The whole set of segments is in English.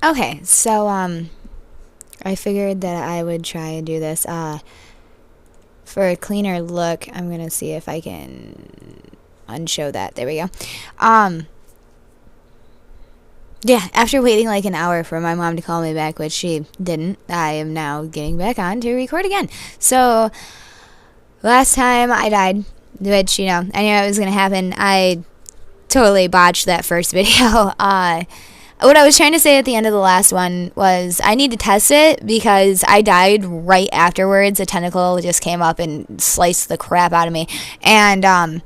Okay, so I figured that I would try and do this for a cleaner look. I'm going to see if I can unshow that. There we go. Yeah, after waiting like an hour for my mom to call me back, which she didn't, I am now getting back on to record again. So, last time I died, which, you know, I knew it was going to happen. I totally botched that first video. What I was trying to say at the end of the last one was I need to test it because I died right afterwards. A tentacle just came up and sliced the crap out of me. And,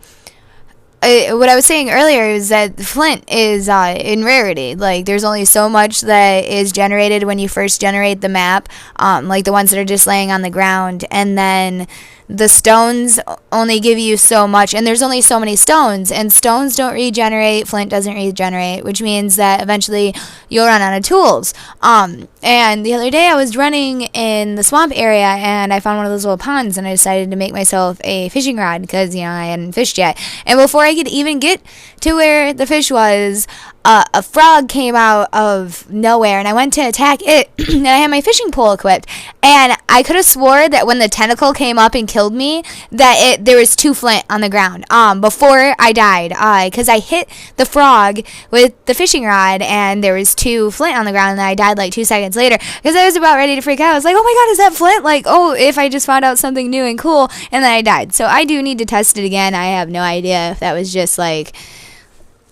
what I was saying earlier is that flint is in rarity. Like, there's only so much that is generated when you first generate the map, like the ones that are just laying on the ground, and then the stones only give you so much, and there's only so many stones, and stones don't regenerate, flint doesn't regenerate, which means that eventually you'll run out of tools. And the other day I was running in the swamp area, and I found one of those little ponds, and I decided to make myself a fishing rod, because, you know, I hadn't fished yet. And before I could even get to where the fish was, a frog came out of nowhere, and I went to attack it, and I had my fishing pole equipped, and I could have swore that when the tentacle came up and killed me, that there was 2 flint on the ground, before I died, because I hit the frog with the fishing rod, and there was 2 flint on the ground, and I died like 2 seconds later, because I was about ready to freak out. I was like, oh my god, is that flint? Like, oh, if I just found out something new and cool, and then I died. So I do need to test it again. I have no idea if that was just like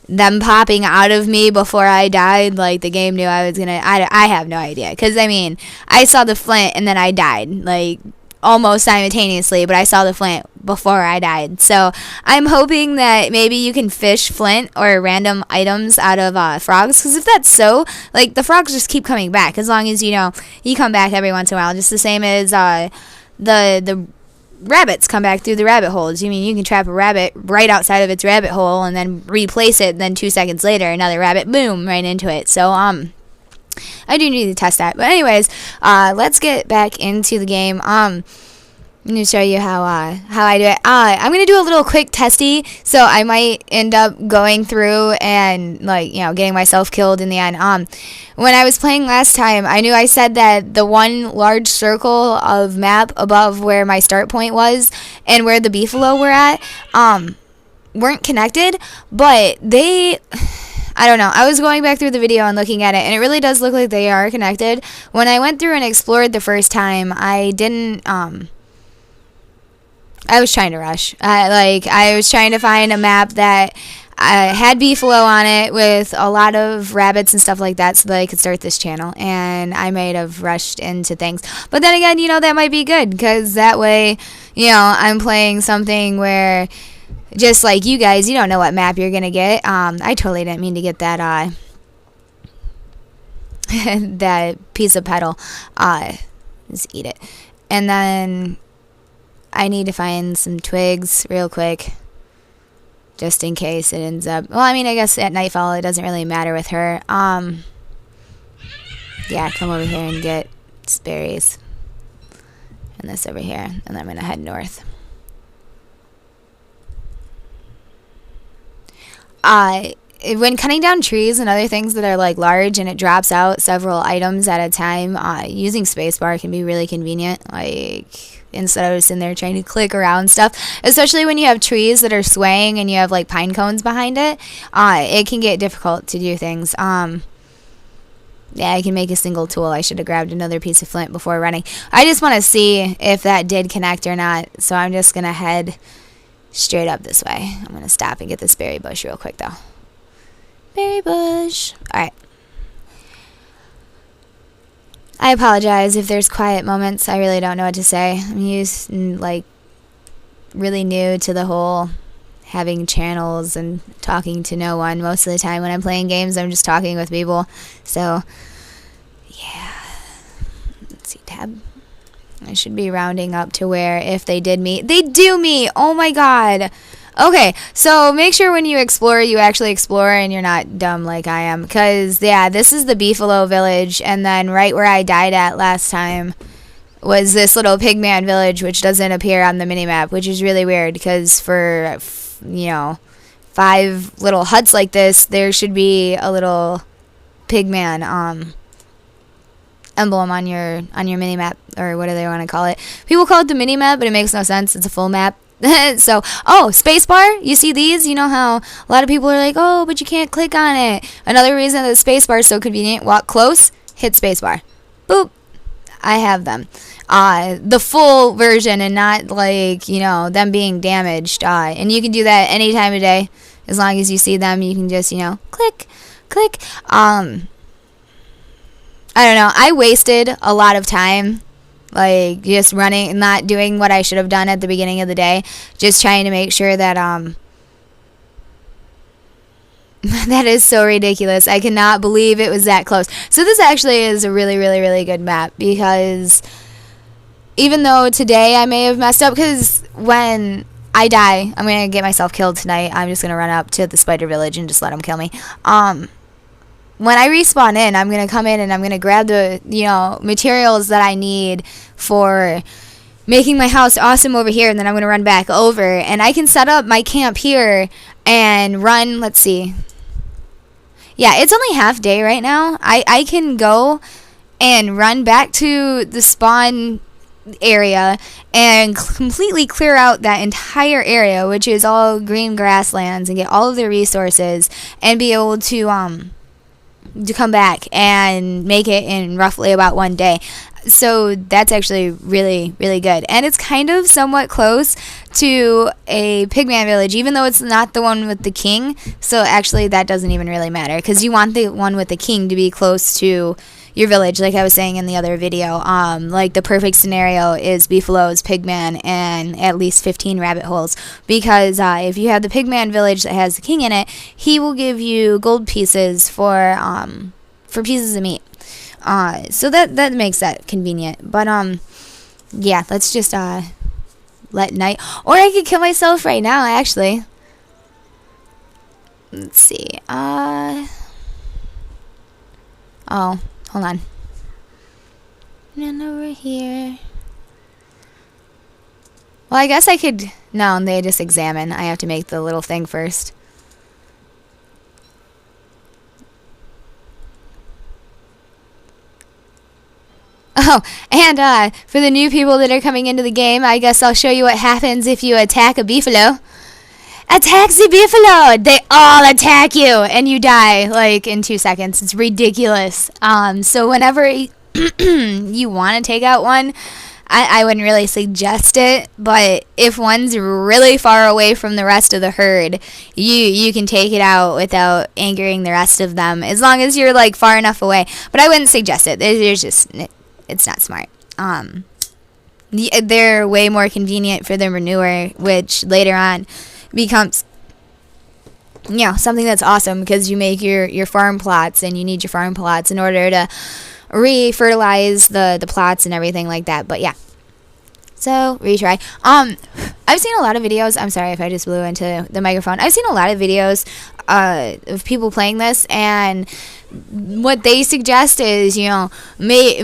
them popping out of me before I died, like the game knew I was gonna. I have no idea, because I mean, I saw the flint and then I died, like almost simultaneously, but I saw the flint before I died. So I'm hoping that maybe you can fish flint or random items out of frogs, because if that's so, like, the frogs just keep coming back as long as, you know, you come back every once in a while, just the same as the rabbits come back through the rabbit holes. You mean you can trap a rabbit right outside of its rabbit hole and then replace it, and then 2 seconds later another rabbit, boom, right into it. So I do need to test that. But anyways, let's get back into the game. I'm gonna show you how I do it. I'm gonna do a little quick testy, so I might end up going through and, like, you know, getting myself killed in the end. When I was playing last time, I knew I said that the one large circle of map above where my start point was and where the beefalo were at weren't connected, but they, I don't know. I was going back through the video and looking at it, and it really does look like they are connected. When I went through and explored the first time, I didn't, I was trying to rush. I was trying to find a map that had beefalo on it with a lot of rabbits and stuff like that so that I could start this channel, and I might have rushed into things. But then again, you know, that might be good, because that way, you know, I'm playing something where, just like you guys, you don't know what map you're going to get. I totally didn't mean to get that, that piece of petal. Just eat it. And then I need to find some twigs real quick, just in case it ends up, well, I mean, I guess at nightfall it doesn't really matter with her. Yeah, come over here and get berries. And this over here. And then I'm going to head north. When cutting down trees and other things that are, like, large and it drops out several items at a time, using spacebar can be really convenient. Like, instead of sitting there trying to click around stuff, especially when you have trees that are swaying and you have, like, pine cones behind it, it can get difficult to do things. Yeah, I can make a single tool. I should have grabbed another piece of flint before running. I just want to see if that did connect or not, so I'm just going to head straight up this way. I'm going to stop and get this berry bush real quick, though. Berry bush. Alright. I apologize if there's quiet moments. I really don't know what to say. I'm like, really new to the whole having channels and talking to no one. Most of the time when I'm playing games, I'm just talking with people. So, yeah. Let's see, tab. I should be rounding up to where, if they did meet, they do meet. Oh my god. Okay, so make sure when you explore, you actually explore and you're not dumb like I am. Because, yeah, this is the Beefalo village, and then right where I died at last time was this little pigman village, which doesn't appear on the minimap, which is really weird, because for, you know, 5 little huts like this, there should be a little pigman emblem on your mini map, or whatever they want to call it. People call it the mini map, but it makes no sense. It's a full map. So, spacebar. You see these? You know how a lot of people are like, oh, but you can't click on it. Another reason that spacebar is so convenient. Walk close, hit spacebar. Boop. I have them. The full version, and not like, them being damaged. And you can do that any time of day. As long as you see them, you can just, click, click. I don't know. I wasted a lot of time, like, just running, not doing what I should have done at the beginning of the day. Just trying to make sure that, that is so ridiculous. I cannot believe it was that close. So this actually is a really, really, really good map, because even though today I may have messed up, because when I die, I'm going to get myself killed tonight. I'm just going to run up to the spider village and just let them kill me. When I respawn in, I'm going to come in and I'm going to grab the, materials that I need for making my house awesome over here, and then I'm going to run back over, and I can set up my camp here and run, let's see. Yeah, it's only half day right now. I can go and run back to the spawn area and completely clear out that entire area, which is all green grasslands, and get all of the resources, and be able to come back and make it in roughly about one day. So that's actually really, really good. And it's kind of somewhat close to a pigman village, even though it's not the one with the king. So actually that doesn't even really matter, because you want the one with the king to be close to your village, like I was saying in the other video. Like the perfect scenario is beforee's pigman and at least 15 rabbit holes, because if you have the pigman village that has the king in it, he will give you gold pieces for pieces of meat. So that makes that convenient. But yeah, let's just let night, or I could kill myself right now actually. Let's see. Oh, hold on. And over here. Well, I guess I could. No, they just examine. I have to make the little thing first. Oh, and for the new people that are coming into the game, I guess I'll show you what happens if you attack a beefalo. Attack the beefalo! They all attack you, and you die, like, in 2 seconds. It's ridiculous. So whenever you want to take out one, I wouldn't really suggest it, but if one's really far away from the rest of the herd, you can take it out without angering the rest of them, as long as you're, like, far enough away. But I wouldn't suggest it. There's just... It's not smart. They're way more convenient for the manure, which later on becomes, something that's awesome, because you make your farm plots, and you need your farm plots in order to re-fertilize the plots and everything like that. But yeah. So, retry. I've seen a lot of videos. I'm sorry if I just blew into the microphone. I've seen a lot of videos of people playing this, and what they suggest is, make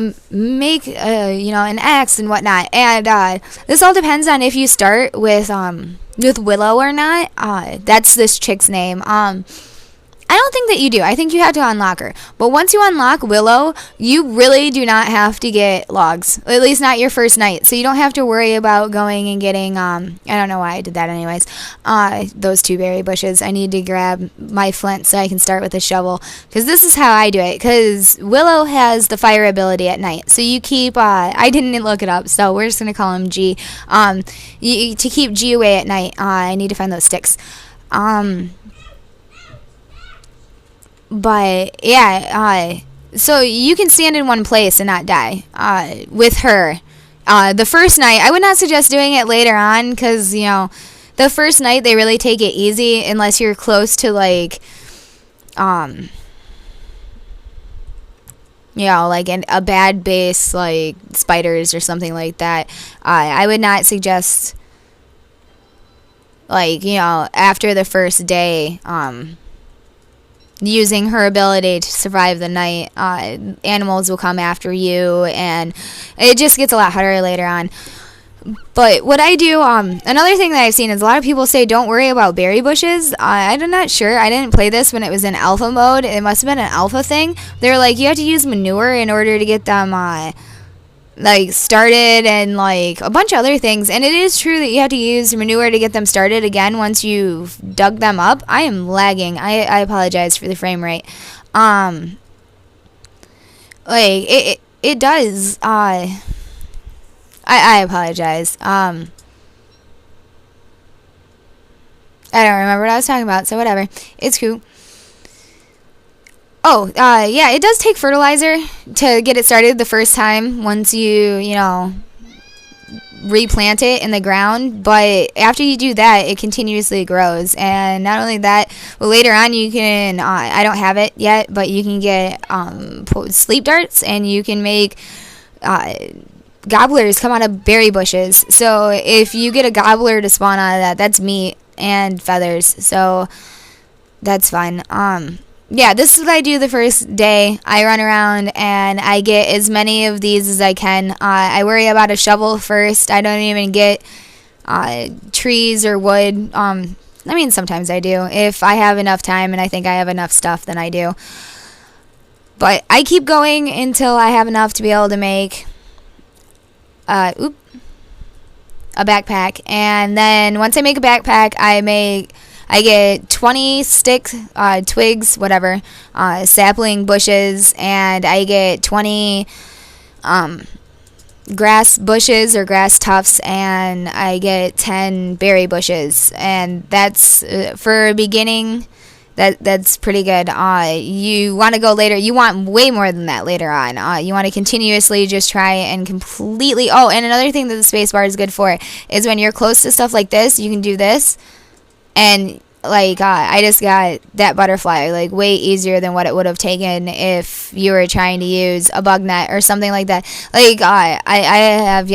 an axe and whatnot. And this all depends on if you start with Willow or not. That's this chick's name. I don't think that you do. I think you have to unlock her. But once you unlock Willow, you really do not have to get logs. At least not your first night. So you don't have to worry about going and getting, I don't know why I did that anyways, those 2 berry bushes. I need to grab my flint so I can start with a shovel. Because this is how I do it. Because Willow has the fire ability at night. So you keep, I didn't look it up, so we're just going to call him G. To keep G away at night, I need to find those sticks. But yeah, so you can stand in one place and not die with her. The first night, I would not suggest doing it later on, because the first night they really take it easy unless you're close to like like a bad base, like spiders or something like that. I would not suggest, like, after the first day, using her ability to survive the night. Animals will come after you, and it just gets a lot harder later on. But what I do, another thing that I've seen is a lot of people say don't worry about berry bushes. I'm not sure. I didn't play this when it was in alpha mode. It must have been an alpha thing. They're like, you have to use manure in order to get them, like, started, and, like, a bunch of other things. And it is true that you have to use manure to get them started again once you've dug them up. I am lagging. I apologize for the frame rate. Like, it does, I apologize. I don't remember what I was talking about, so whatever. It's cool. Oh, yeah, it does take fertilizer to get it started the first time once you know, replant it in the ground. But after you do that, it continuously grows. And not only that, well, later on you can, I don't have it yet, but you can get sleep darts, and you can make gobblers come out of berry bushes. So if you get a gobbler to spawn out of that, that's meat and feathers, so that's fine. Yeah, this is what I do the first day. I run around and I get as many of these as I can. I worry about a shovel first. I don't even get trees or wood. I mean, sometimes I do. If I have enough time and I think I have enough stuff, then I do. But I keep going until I have enough to be able to make a backpack. And then once I make a backpack, I get 20 sticks, twigs, whatever, sapling bushes, and I get 20 grass bushes or grass tufts, and I get 10 berry bushes. And that's for beginning. That's pretty good. You want to go later. You want way more than that later on. You want to continuously just try and completely. Oh, and another thing that the spacebar is good for is when you're close to stuff like this, you can do this. And, like, I just got that butterfly, like, way easier than what it would have taken if you were trying to use a bug net or something like that. Like, I've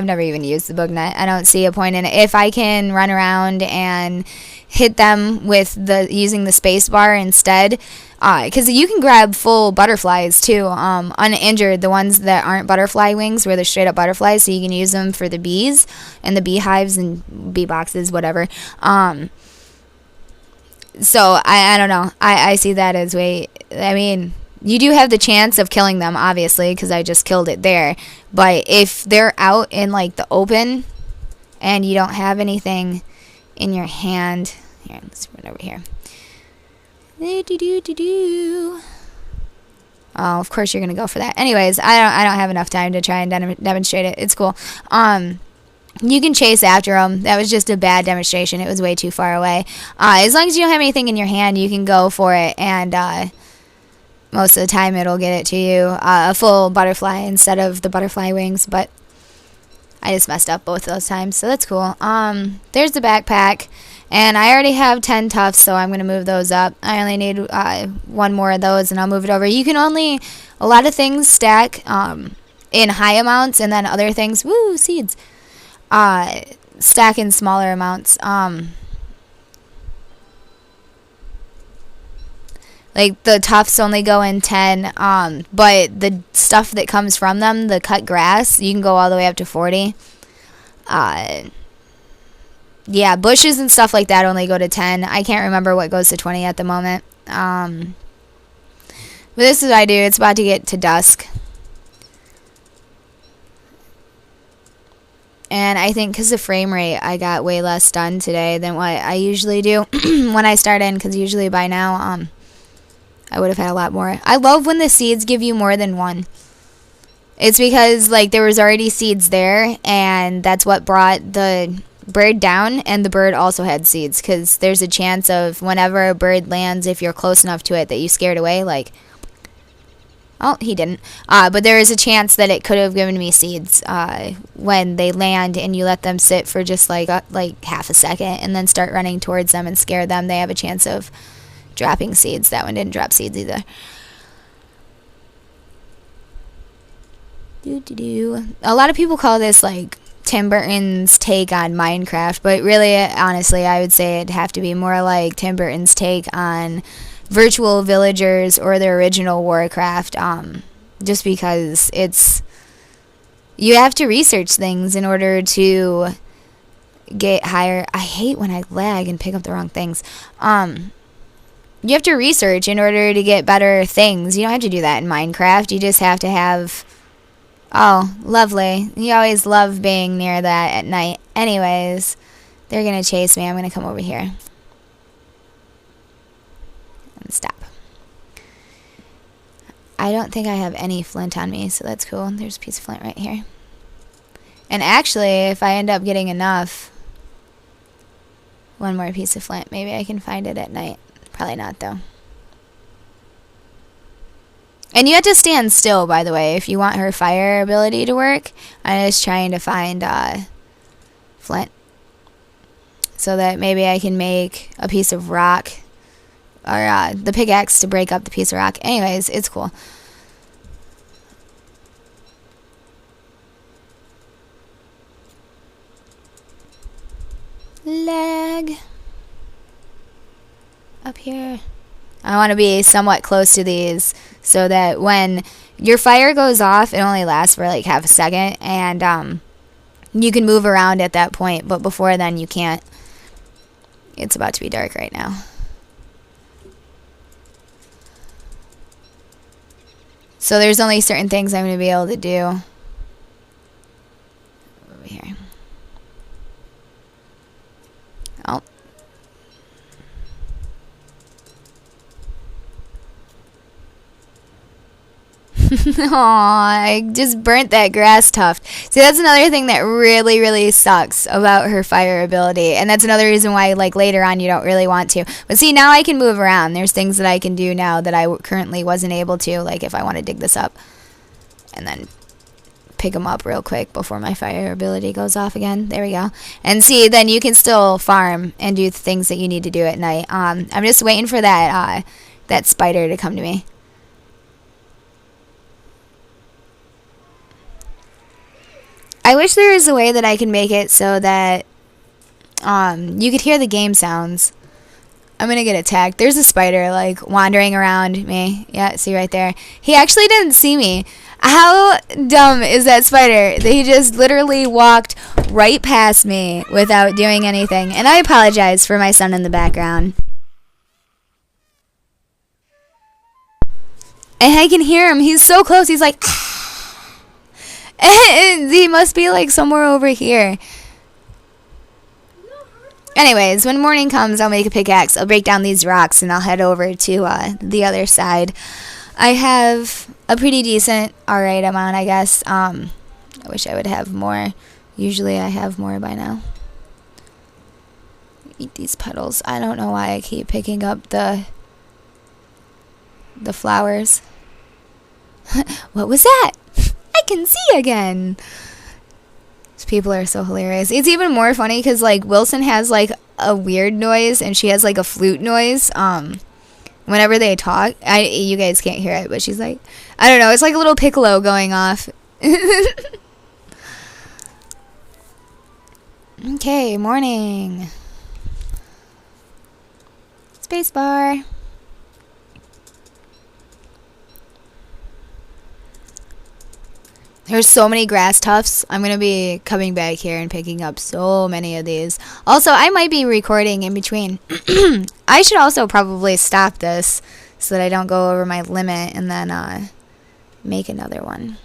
never even used the bug net. I don't see a point in it. If I can run around and hit them with using the space bar instead, because you can grab full butterflies too, uninjured, the ones that aren't butterfly wings where they're straight up butterflies, so you can use them for the bees and the beehives and bee boxes, whatever. So I don't know, I see that as I mean, you do have the chance of killing them, obviously, because I just killed it there, but if they're out in, like, the open and you don't have anything in your hand, here, let's run over here. Oh, of course you're gonna go for that. Anyways, I don't have enough time to try and demonstrate it. It's cool. You can chase after them. That was just a bad demonstration. It was way too far away. As long as you don't have anything in your hand, you can go for it, and most of the time it'll get it to you. A full butterfly instead of the butterfly wings, but I just messed up both those times, so that's cool. There's the backpack, and I already have 10 tufts, so I'm going to move those up. I only need one more of those, and I'll move it over. You can a lot of things stack in high amounts, and then other things, seeds, stack in smaller amounts. Like, the tufts only go in 10, but the stuff that comes from them, the cut grass, you can go all the way up to 40. Yeah, bushes and stuff like that only go to 10. I can't remember what goes to 20 at the moment. But this is what I do. It's about to get to dusk. And I think because of frame rate, I got way less done today than what I usually do when I start in, because usually by now, I would have had a lot more. I love when the seeds give you more than one. It's because, like, there was already seeds there, and that's what brought the bird down, and the bird also had seeds, because there's a chance of whenever a bird lands, if you're close enough to it that you scared away, like, oh, he didn't. But there is a chance that it could have given me seeds when they land, and you let them sit for just like half a second, and then start running towards them and scare them. They have a chance of dropping seeds. That one didn't drop seeds either. A lot of people call this, like, Tim Burton's take on Minecraft, but really, honestly, I would say it'd have to be more like Tim Burton's take on virtual villagers or the original Warcraft, just because it's you have to research things in order to get higher. I hate when I lag and pick up the wrong things. You have to research in order to get better things. You don't have to do that in Minecraft. You just have to have... Oh, lovely. You always love being near that at night. Anyways, they're going to chase me. I'm going to come over here. And stop. I don't think I have any flint on me, so that's cool. There's a piece of flint right here. And actually, if I end up getting enough... One more piece of flint. Maybe I can find it at night. Probably not, though. And you have to stand still, by the way, if you want her fire ability to work. I'm just trying to find flint. So that maybe I can make a piece of rock. Or the pickaxe to break up the piece of rock. Anyways, it's cool. Lag. Up here. I want to be somewhat close to these so that when your fire goes off, it only lasts for like half a second, and you can move around at that point, but before then you can't. It's about to be dark right now. So there's only certain things I'm going to be able to do. Over here. Oh. Aw, I just burnt that grass tuft. See, that's another thing that really, really sucks about her fire ability. And that's another reason why, like, later on you don't really want to. But see, now I can move around. There's things that I can do now that I currently wasn't able to. Like, if I want to dig this up. And then pick them up real quick before my fire ability goes off again. There we go. And see, then you can still farm and do things that you need to do at night. I'm just waiting for that, that spider to come to me. I wish there was a way that I could make it so that you could hear the game sounds. I'm gonna get attacked. There's a spider like wandering around me. Yeah, see right there. He actually didn't see me. How dumb is that spider? He just literally walked right past me without doing anything. And I apologize for my son in the background. And I can hear him. He's so close. He's like... And he must be like somewhere over here. Anyways, when morning comes, I'll make a pickaxe. I'll break down these rocks and I'll head over to the other side. I have a pretty decent, alright amount, I guess. I wish I would have more. Usually I have more by now. Eat these petals. I don't know why I keep picking up the flowers. What was that? I can see again. These people are so hilarious. It's even more funny because like Wilson has like a weird noise and she has like a flute noise. Whenever they talk, you guys can't hear it, but she's like, I don't know. It's like a little piccolo going off. Okay, morning. Spacebar. There's so many grass tufts. I'm going to be coming back here and picking up so many of these. Also, I might be recording in between. I should also probably stop this so that I don't go over my limit and then make another one.